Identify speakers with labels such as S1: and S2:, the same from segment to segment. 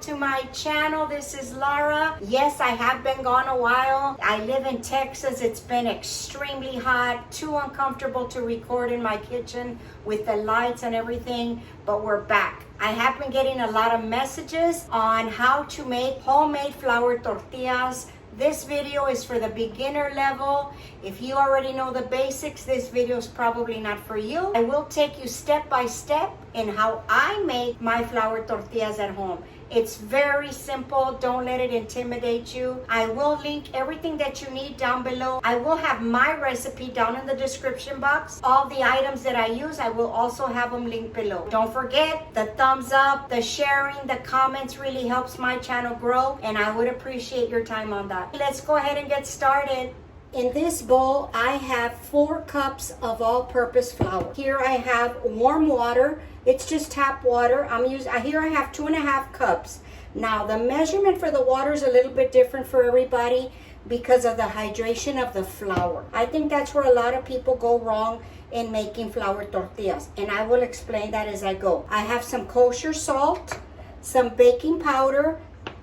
S1: to my channel. This is Laura. Yes, I have been gone a while. I live in Texas. It's been extremely hot, too uncomfortable to record in my kitchen with the lights and everything, but we're back. I have been getting a lot of messages on how to make homemade flour tortillas. This video is for the beginner level. If you already know the basics, this video is probably not for you. I will take you step by step in how I make my flour tortillas at home. It's very simple. Don't let it intimidate you. I will link everything that you need down below. I will have my recipe down in the description box. All the items that I use, I will also have them linked below. Don't forget the thumbs up, the sharing, the comments really helps my channel grow, and I would appreciate your time on that. Let's go ahead and get started. In this bowl, I have 4 cups of all-purpose flour. Here I have warm water. It's just tap water. Here I have 2.5 cups. Now the measurement for the water is a little bit different for everybody because of the hydration of the flour. I think that's where a lot of people go wrong in making flour tortillas, and I will explain that as I go. I have some kosher salt, some baking powder,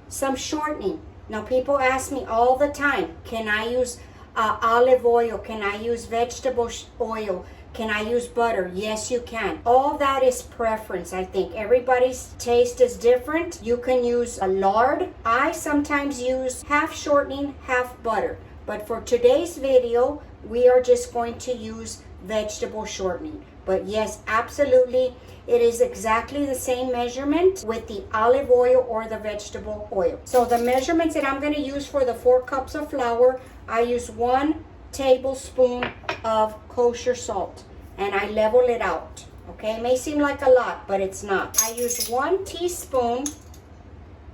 S1: some shortening. Now people ask me all the time, can I use olive oil? Can I use vegetable oil? Can I use butter? Yes, you can. All that is preference, I think. Everybody's taste is different. You can use a lard. I sometimes use half shortening, half butter. But for today's video, we are just going to use vegetable shortening. But yes, absolutely, it is exactly the same measurement with the olive oil or the vegetable oil. So the measurements that I'm going to use for the 4 cups of flour, I use 1 tablespoon of kosher salt, and I level it out. Okay, it may seem like a lot, but it's not. I use 1 teaspoon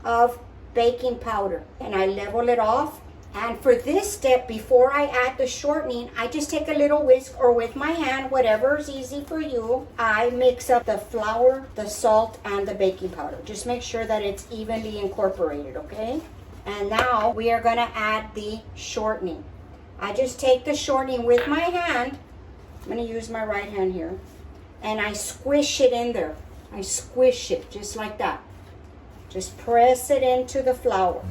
S1: of baking powder, and I level it off. And for this step, before I add the shortening, I just take a little whisk, or with my hand, whatever is easy for you. I mix up the flour, the salt, and the baking powder. Just make sure that it's evenly incorporated, okay? And now we are gonna add the shortening. I just take the shortening with my hand. I'm gonna use my right hand here, and I squish it in there. I squish it just like that. Just press it into the flour.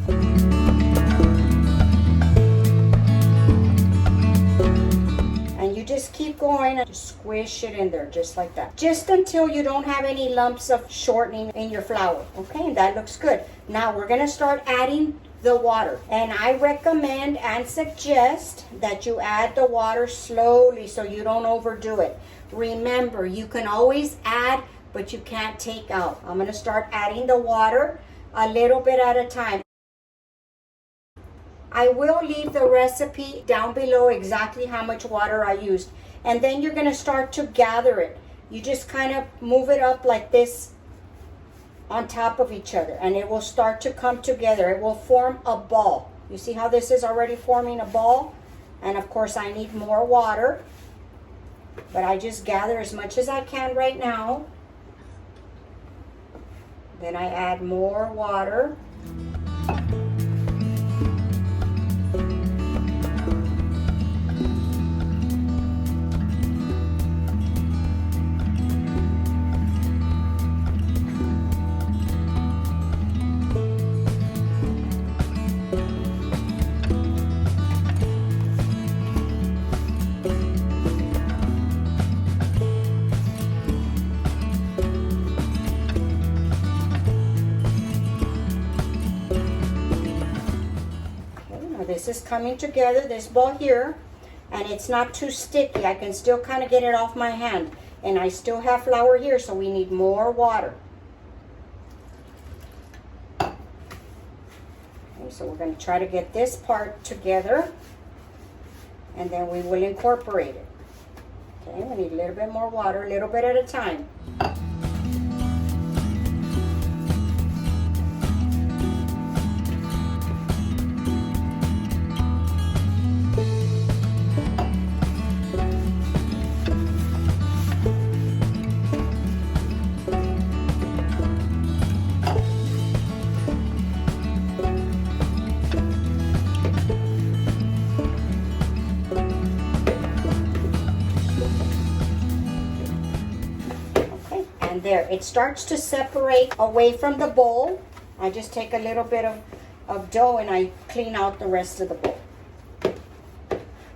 S1: And you just keep going and just squish it in there just like that. Just until you don't have any lumps of shortening in your flour. Okay, and that looks good. Now we're gonna start adding the water, and I recommend and suggest that you add the water slowly so you don't overdo it. Remember, you can always add, but you can't take out. I'm going to start adding the water a little bit at a time. I will leave the recipe down below exactly how much water I used, and then you're going to start to gather it. You just kind of move it up like this on top of each other, and it will start to come together. It will form a ball. You see how this is already forming a ball? And of course I need more water, but I just gather as much as I can right now. Then I add more water. This is coming together, this ball here, and it's not too sticky. I can still kind of get it off my hand, and I still have flour here, so we need more water. Okay, so we're going to try to get this part together, and then we will incorporate it. Okay, we need a little bit more water, a little bit at a time. There, it starts to separate away from the bowl. I just take a little bit of dough and I clean out the rest of the bowl.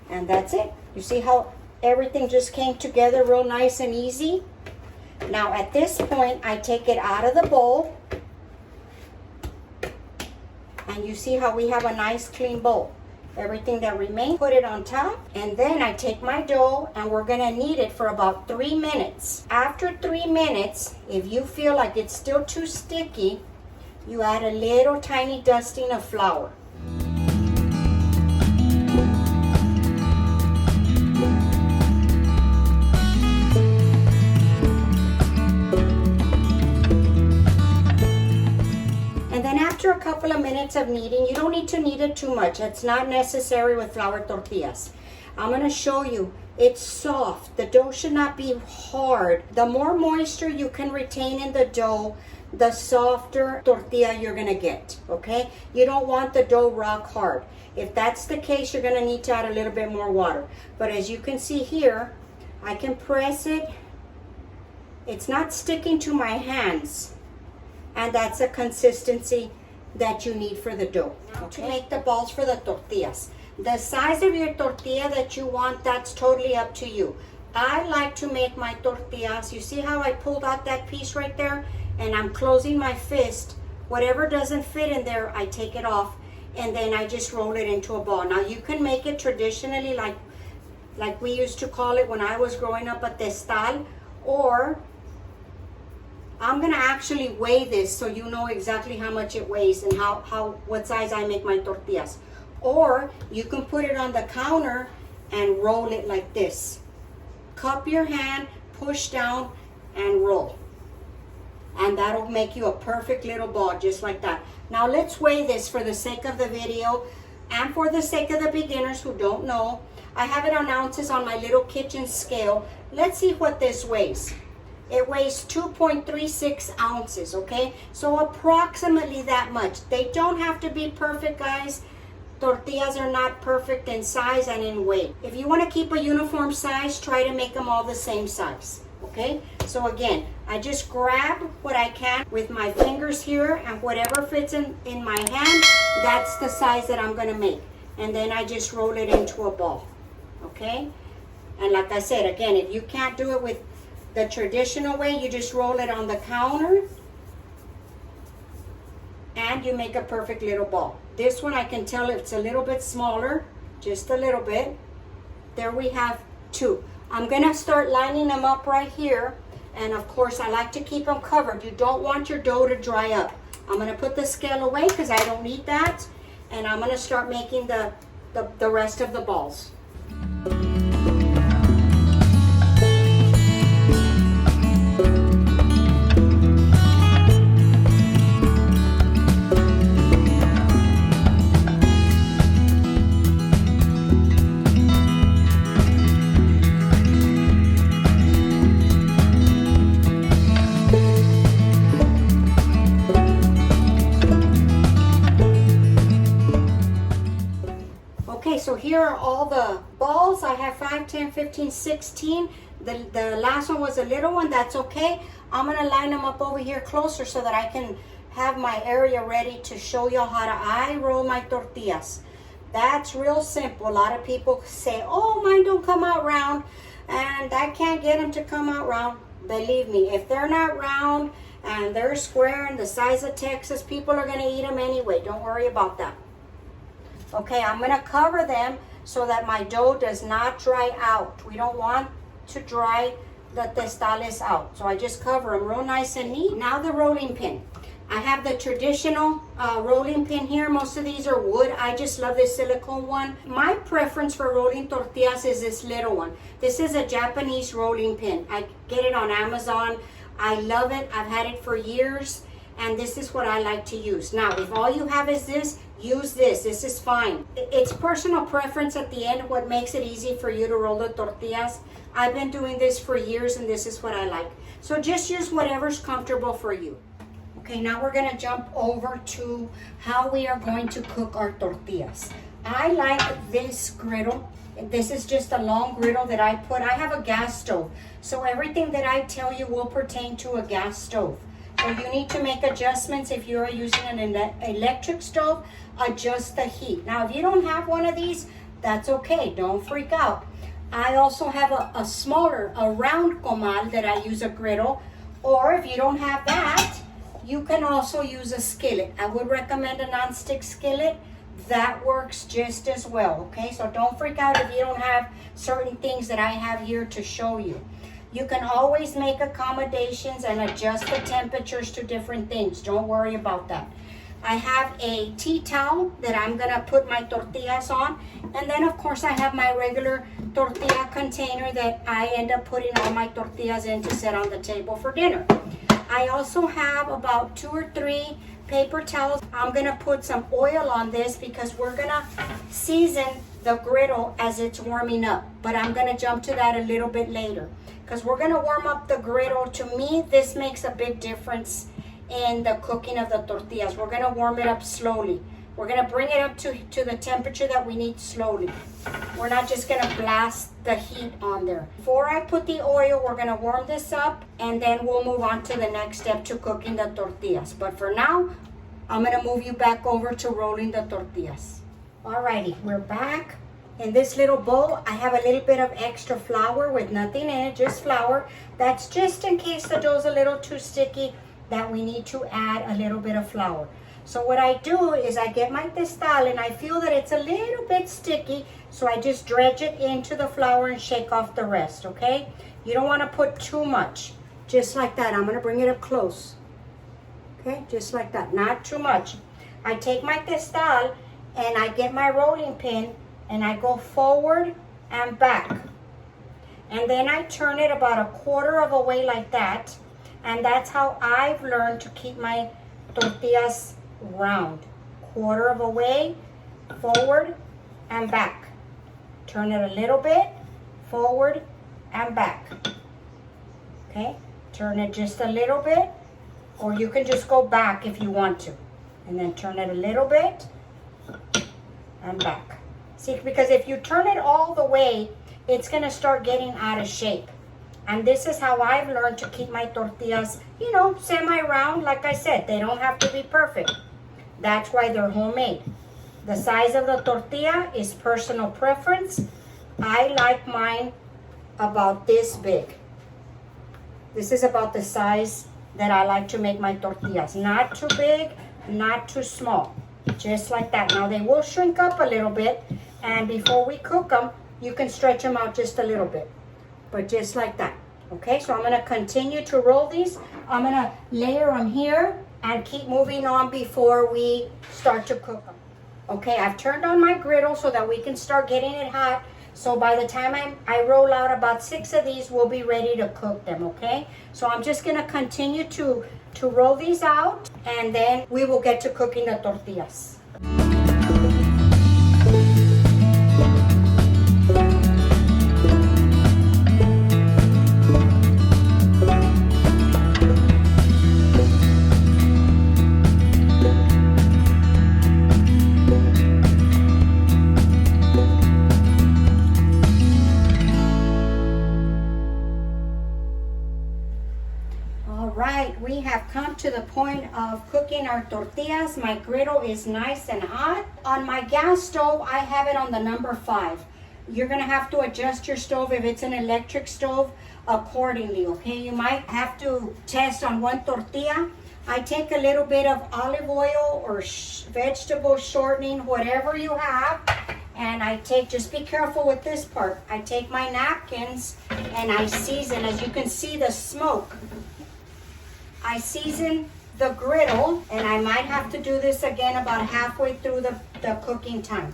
S1: And that's it. You see how everything just came together real nice and easy? Now at this point, I take it out of the bowl. And you see how we have a nice clean bowl. Everything that remains, put it on top. And then I take my dough and we're gonna knead it for about 3 minutes. After 3 minutes, if you feel like it's still too sticky, you add a little tiny dusting of flour. After a couple of minutes of kneading, you don't need to knead it too much. It's not necessary with flour tortillas. I'm going to show you. It's soft. The dough should not be hard. The more moisture you can retain in the dough, the softer tortilla you're going to get, okay? You don't want the dough rock hard. If that's the case, you're going to need to add a little bit more water. But as you can see here, I can press it. It's not sticking to my hands. And that's a consistency that you need for the dough. Now to make the balls for the tortillas. The size of your tortilla that you want, that's totally up to you. I like to make my tortillas. You see how I pulled out that piece right there? And I'm closing my fist. Whatever doesn't fit in there, I take it off. And then I just roll it into a ball. Now you can make it traditionally like we used to call it when I was growing up, a testal, or I'm gonna actually weigh this so you know exactly how much it weighs and what size I make my tortillas. Or you can put it on the counter and roll it like this. Cup your hand, push down, and roll. And that'll make you a perfect little ball, just like that. Now let's weigh this for the sake of the video and for the sake of the beginners who don't know. I have it on ounces on my little kitchen scale. Let's see what this weighs. It weighs 2.36 ounces, okay? So approximately that much. They don't have to be perfect, guys. Tortillas are not perfect in size and in weight. If you want to keep a uniform size, try to make them all the same size, okay? So again, I just grab what I can with my fingers here, and whatever fits in my hand, that's the size that I'm going to make. And then I just roll it into a ball, okay? And like I said, again, if you can't do it with the traditional way, you just roll it on the counter and you make a perfect little ball. This one I can tell it's a little bit smaller, just a little bit. There we have 2. I'm gonna start lining them up right here, and of course I like to keep them covered. You don't want your dough to dry up. I'm gonna put the scale away because I don't need that, and I'm gonna start making the rest of the balls. So here are all the balls. I have 5, 10, 15, 16. The last one was a little one. That's okay. I'm going to line them up over here closer so that I can have my area ready to show y'all how I roll my tortillas. That's real simple. A lot of people say, oh, mine don't come out round, and I can't get them to come out round. Believe me, if they're not round and they're square and the size of Texas, people are going to eat them anyway. Don't worry about that. Okay, I'm going to cover them so that my dough does not dry out. We don't want to dry the testales out. So I just cover them real nice and neat. Now the rolling pin. I have the traditional rolling pin here. Most of these are wood. I just love this silicone one. My preference for rolling tortillas is this little one. This is a Japanese rolling pin. I get it on Amazon. I love it. I've had it for years. And this is what I like to use. Now, if all you have is this, use this. This is fine. It's personal preference at the end what makes it easy for you to roll the tortillas. I've been doing this for years and this is what I like. So just use whatever's comfortable for you. Okay, now we're gonna jump over to how we are going to cook our tortillas. I like this griddle. This is just a long griddle that I have a gas stove. So everything that I tell you will pertain to a gas stove. So you need to make adjustments. If you're using an electric stove, adjust the heat. Now, if you don't have one of these, that's okay. Don't freak out. I also have a smaller, a round comal that I use a griddle. Or if you don't have that, you can also use a skillet. I would recommend a non-stick skillet. That works just as well, okay? So don't freak out if you don't have certain things that I have here to show you. You can always make accommodations and adjust the temperatures to different things. Don't worry about that. I have a tea towel that I'm gonna put my tortillas on. And then of course I have my regular tortilla container that I end up putting all my tortillas in to set on the table for dinner. I also have about 2 or 3 paper towels. I'm gonna put some oil on this because we're gonna season the griddle as it's warming up. But I'm gonna jump to that a little bit later because we're gonna warm up the griddle. To me, this makes a big difference in the cooking of the tortillas. We're gonna warm it up slowly. We're gonna bring it up to the temperature that we need slowly. We're not just gonna blast the heat on there. Before I put the oil, we're gonna warm this up and then we'll move on to the next step to cooking the tortillas. But for now, I'm gonna move you back over to rolling the tortillas. Alrighty, we're back. In this little bowl, I have a little bit of extra flour with nothing in it, just flour. That's just in case the dough's a little too sticky that we need to add a little bit of flour. So what I do is I get my testal and I feel that it's a little bit sticky, so I just dredge it into the flour and shake off the rest, okay? You don't want to put too much, just like that. I'm going to bring it up close, okay? Just like that, not too much. I take my testal and I get my rolling pin and I go forward and back. And then I turn it about a quarter of a way like that. And that's how I've learned to keep my tortillas round. Quarter of a way, forward and back. Turn it a little bit, forward and back. Okay, turn it just a little bit, or you can just go back if you want to. And then turn it a little bit and back. See, because if you turn it all the way, it's gonna start getting out of shape. And this is how I've learned to keep my tortillas, you know, semi-round. Like I said, they don't have to be perfect. That's why they're homemade. The size of the tortilla is personal preference. I like mine about this big. This is about the size that I like to make my tortillas. Not too big, not too small. Just like that. Now they will shrink up a little bit, and before we cook them, you can stretch them out just a little bit. But just like that. Okay, so I'm gonna continue to roll these. I'm gonna layer them here and keep moving on before we start to cook them. Okay, I've turned on my griddle so that we can start getting it hot. So by the time I roll out about 6 of these, we'll be ready to cook them, okay? So I'm just gonna continue to roll these out, and then we will get to cooking the tortillas. We have come to the point of cooking our tortillas. My griddle is nice and hot. On my gas stove, I have it on the number 5. You're gonna have to adjust your stove if it's an electric stove accordingly, okay? You might have to test on one tortilla. I take a little bit of olive oil or vegetable shortening, whatever you have, and I take, just be careful with this part. I take my napkins and I season. As you can see the smoke, I season the griddle, and I might have to do this again about halfway through the cooking time.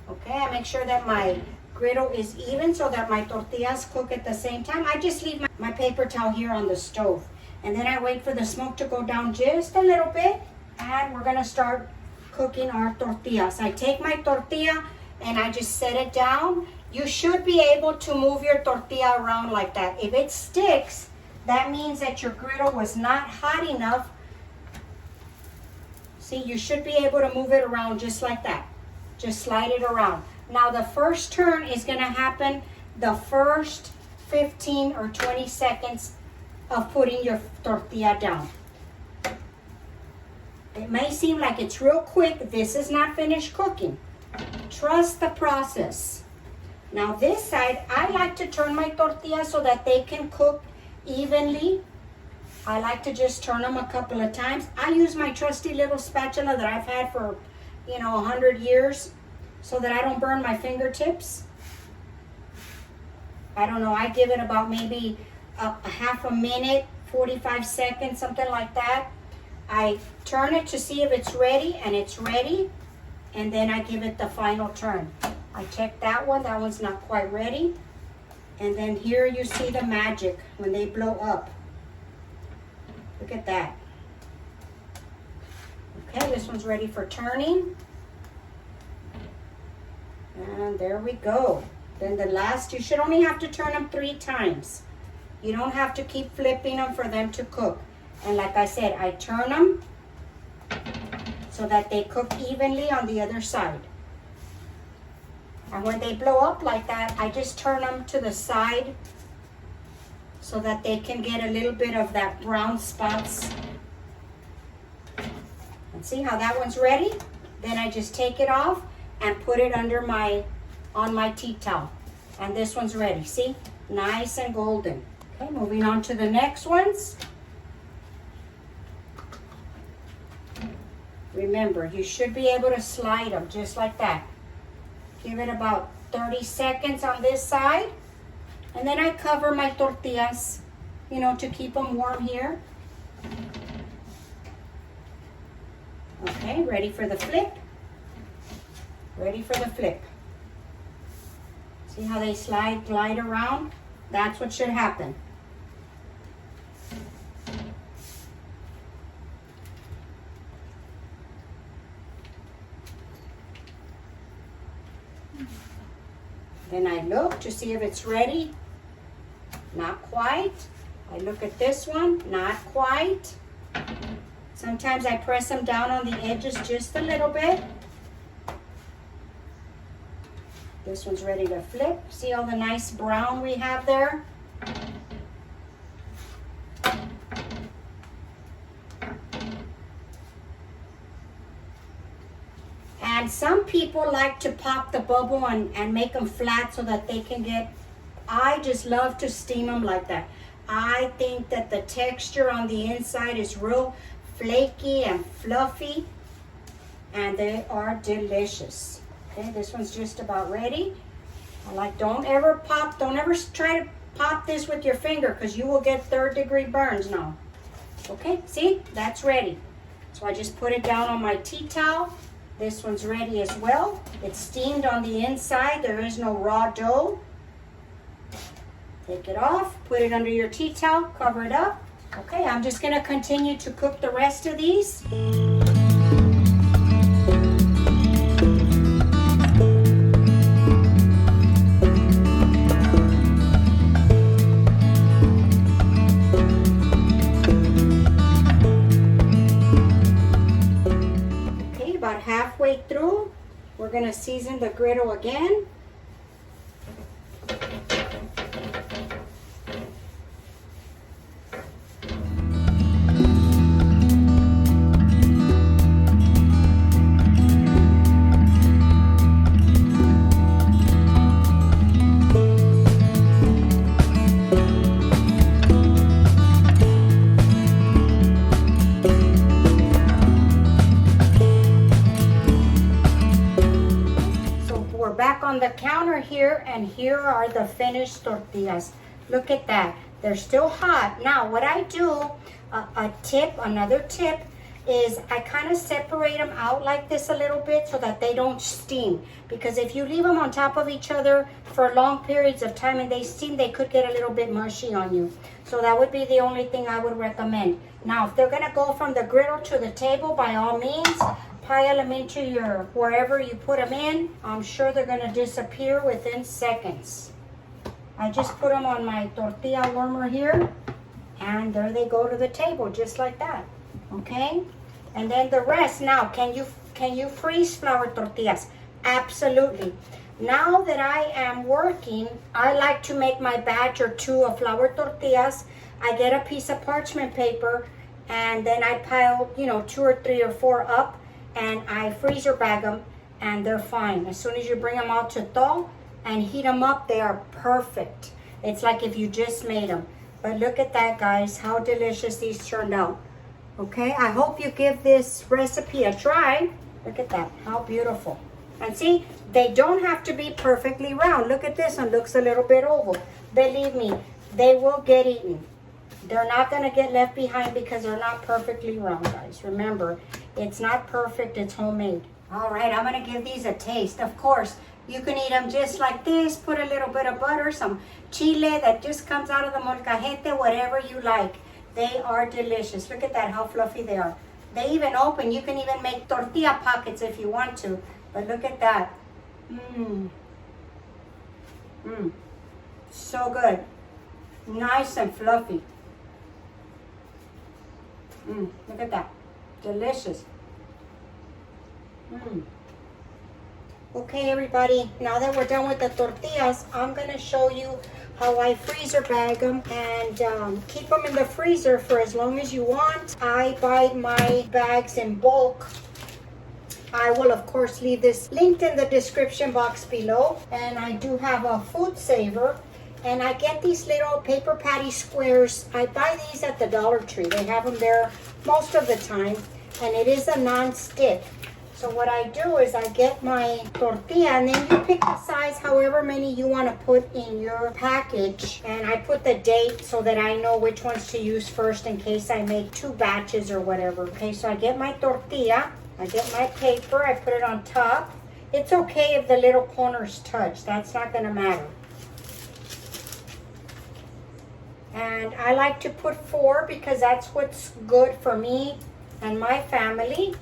S1: Okay, I make sure that my griddle is even so that my tortillas cook at the same time. I just leave my paper towel here on the stove, and then I wait for the smoke to go down just a little bit, and we're gonna start cooking our tortillas. I take my tortilla and I just set it down. You should be able to move your tortilla around like that. If it sticks, that means that your griddle was not hot enough. See, you should be able to move it around just like that. Just slide it around. Now the first turn is gonna happen the first 15 or 20 seconds of putting your tortilla down. It may seem like it's real quick. This is not finished cooking. Trust the process. Now this side, I like to turn my tortillas so that they can cook evenly. I like to just turn them a couple of times. I use my trusty little spatula that I've had for, 100 years so that I don't burn my fingertips. I don't know, I give it about maybe a half a minute, 45 seconds, something like that. I turn it to see if it's ready, and it's ready. And then I give it the final turn. I check that one's not quite ready. And then here you see the magic when they blow up. Look at that. Okay, this one's ready for turning. And there we go. Then the last, you should only have to turn them 3 times. You don't have to keep flipping them for them to cook. And like I said, I turn them so that they cook evenly on the other side. And when they blow up like that, I just turn them to the side so that they can get a little bit of that brown spots. And see how that one's ready? Then I just take it off and put it under on my tea towel. And this one's ready, see? Nice and golden. Okay, moving on to the next ones. Remember, you should be able to slide them just like that. Give it about 30 seconds on this side. And then I cover my tortillas, to keep them warm here. Okay, ready for the flip. Ready for the flip. See how they glide around? That's what should happen. Then I look to see if it's ready. Not quite. I look at this one, not quite. Sometimes I press them down on the edges just a little bit. This one's ready to flip. See all the nice brown we have there? And some people like to pop the bubble and make them flat so that they can get, I just love to steam them like that. I think that the texture on the inside is real flaky and fluffy, and they are delicious. Okay, this one's just about ready. Don't ever try to pop this with your finger because you will get 3rd-degree burns now. Okay, see, that's ready. So I just put it down on my tea towel. This one's ready as well. It's steamed on the inside. There is no raw dough. Take it off, put it under your tea towel, cover it up. Okay, I'm just gonna continue to cook the rest of these. Okay, about halfway through, we're gonna season the griddle again. On the counter here, and here are the finished tortillas. Look at that, they're still hot. Now what I do, another tip is I kind of separate them out like this a little bit so that they don't steam, because if you leave them on top of each other for long periods of time and they steam, they could get a little bit mushy on you. So that would be the only thing I would recommend. Now if they're gonna go from the griddle to the table, by all means pile them into your, wherever you put them in. I'm sure they're gonna disappear within seconds. I just put them on my tortilla warmer here, and there they go to the table, just like that, okay? And then the rest, now, can you freeze flour tortillas? Absolutely. Now that I am working, I like to make my batch or two of flour tortillas. I get a piece of parchment paper, and then I pile, 2 or 3 or 4 up, and I freezer bag them, and they're fine. As soon as you bring them out to thaw and heat them up, they are perfect. It's like if you just made them. But look at that, guys, how delicious these turned out. Okay, I hope you give this recipe a try. Look at that, how beautiful. And see, they don't have to be perfectly round. Look at this one, looks a little bit oval. Believe me, they will get eaten. They're not gonna get left behind because they're not perfectly round, guys. Remember, it's not perfect, it's homemade. All right, I'm gonna give these a taste. Of course, you can eat them just like this. Put a little bit of butter, some chile that just comes out of the molcajete, whatever you like. They are delicious. Look at that, how fluffy they are. They even open. You can even make tortilla pockets if you want to. But look at that. So good. Nice and fluffy. Look at that. Delicious. Okay, everybody, now that we're done with the tortillas, I'm gonna show you how I freezer bag them and keep them in the freezer for as long as you want. I buy my bags in bulk. I will, of course, leave this linked in the description box below. And I do have a food saver. And I get these little paper patty squares. I buy these at the Dollar Tree. They have them there most of the time. And it is a non-stick. So what I do is I get my tortilla, and then you pick the size however many you want to put in your package. And I put the date so that I know which ones to use first in case I make 2 batches or whatever. Okay, so I get my tortilla, I get my paper, I put it on top. It's okay if the little corners touch, that's not going to matter. And I like to put 4 because that's what's good for me and my family.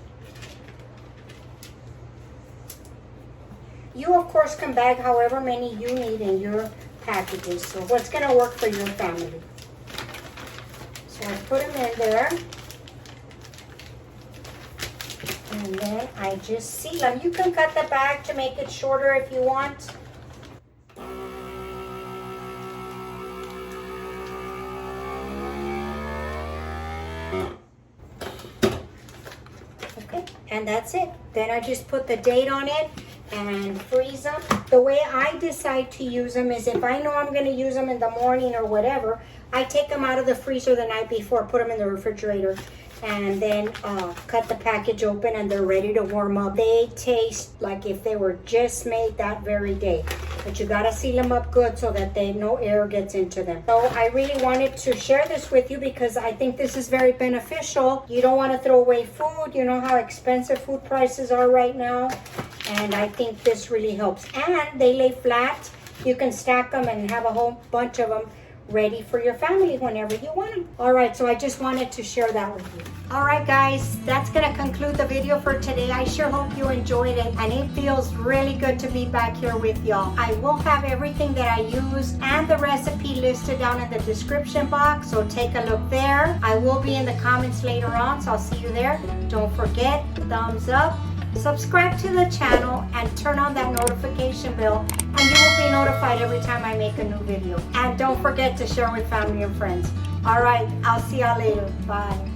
S1: You, of course, can bag however many you need in your packages. So what's going to work for your family. So I put them in there. And then I just seal them. You can cut the bag to make it shorter if you want. Okay, and that's it. Then I just put the date on it and freeze them. The way I decide to use them is if I know I'm going to use them in the morning or whatever, I take them out of the freezer the night before, put them in the refrigerator, and then cut the package open and they're ready to warm up. They taste like if they were just made that very day. But you gotta seal them up good so that no air gets into them. So I really wanted to share this with you because I think this is very beneficial. You don't want to throw away food. You know how expensive food prices are right now. And I think this really helps. And they lay flat. You can stack them and have a whole bunch of them ready for your family whenever you want them. All right, so I just wanted to share that with you. All right, guys, that's gonna conclude the video for today. I sure hope you enjoyed it, and it feels really good to be back here with y'all. I will have everything that I use and the recipe listed down in the description box, so take a look there. I will be in the comments later on, so I'll see you there. Don't forget, thumbs up, subscribe to the channel, and turn on that notification bell, and you will be notified every time I make a new video. And don't forget to share with family and friends. All right, I'll see y'all later. Bye.